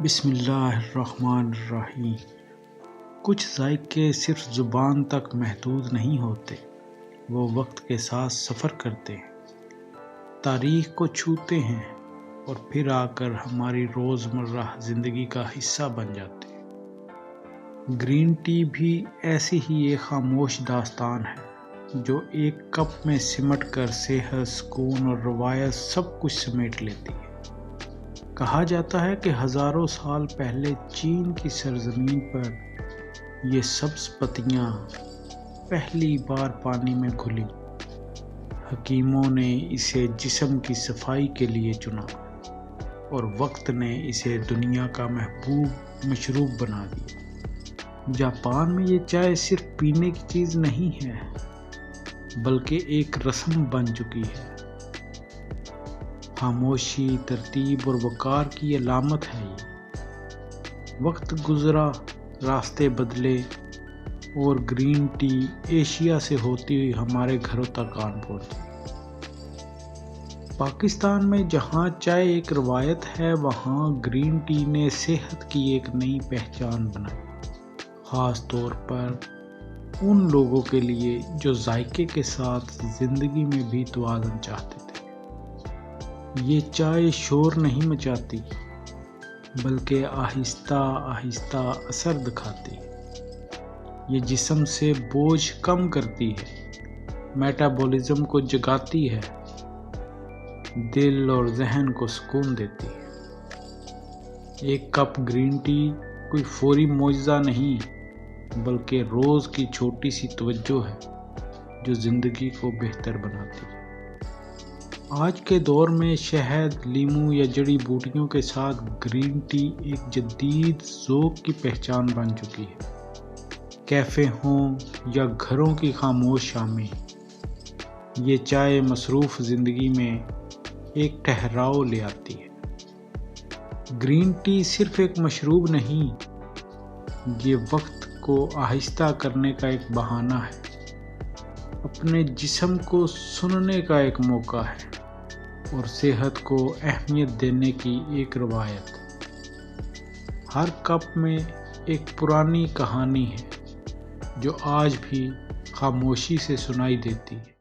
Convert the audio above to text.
بسم اللہ الرحمن الرحیم۔ کچھ ذائقے صرف زبان تک محدود نہیں ہوتے، وہ وقت کے ساتھ سفر کرتے ہیں، تاریخ کو چھوتے ہیں اور پھر آ کر ہماری روزمرہ زندگی کا حصہ بن جاتے ہیں۔ گرین ٹی بھی ایسی ہی ایک خاموش داستان ہے جو ایک کپ میں سمٹ کر صحت، سکون اور روایت سب کچھ سمیٹ لیتی ہے۔ کہا جاتا ہے کہ ہزاروں سال پہلے چین کی سرزمین پر یہ سبز پتیاں پہلی بار پانی میں گھلیں۔ حکیموں نے اسے جسم کی صفائی کے لیے چنا اور وقت نے اسے دنیا کا محبوب مشروب بنا دیا۔ جاپان میں یہ چائے صرف پینے کی چیز نہیں ہے بلکہ ایک رسم بن چکی ہے۔ خاموشی، ترتیب اور وقار کی علامت ہے یہ۔ وقت گزرا، راستے بدلے اور گرین ٹی ایشیا سے ہوتی ہوئی ہمارے گھروں تک آن پہنچی۔ پاکستان میں جہاں چائے ایک روایت ہے، وہاں گرین ٹی نے صحت کی ایک نئی پہچان بنائی، خاص طور پر ان لوگوں کے لیے جو ذائقے کے ساتھ زندگی میں بھی توازن چاہتے تھے۔ یہ چائے شور نہیں مچاتی بلکہ آہستہ آہستہ اثر دکھاتی ہے۔ یہ جسم سے بوجھ کم کرتی ہے، میٹابولزم کو جگاتی ہے، دل اور ذہن کو سکون دیتی ہے۔ ایک کپ گرین ٹی کوئی فوری معجزہ نہیں بلکہ روز کی چھوٹی سی توجہ ہے جو زندگی کو بہتر بناتی ہے۔ آج کے دور میں شہد، لیموں یا جڑی بوٹیوں کے ساتھ گرین ٹی ایک جدید ذوق کی پہچان بن چکی ہے۔ کیفے ہوں یا گھروں کی خاموش شامیں، یہ چائے مصروف زندگی میں ایک ٹھہراؤ لے آتی ہے۔ گرین ٹی صرف ایک مشروب نہیں، یہ وقت کو آہستہ کرنے کا ایک بہانہ ہے، اپنے جسم کو سننے کا ایک موقع ہے اور صحت کو اہمیت دینے کی ایک روایت۔ ہر کپ میں ایک پرانی کہانی ہے جو آج بھی خاموشی سے سنائی دیتی ہے۔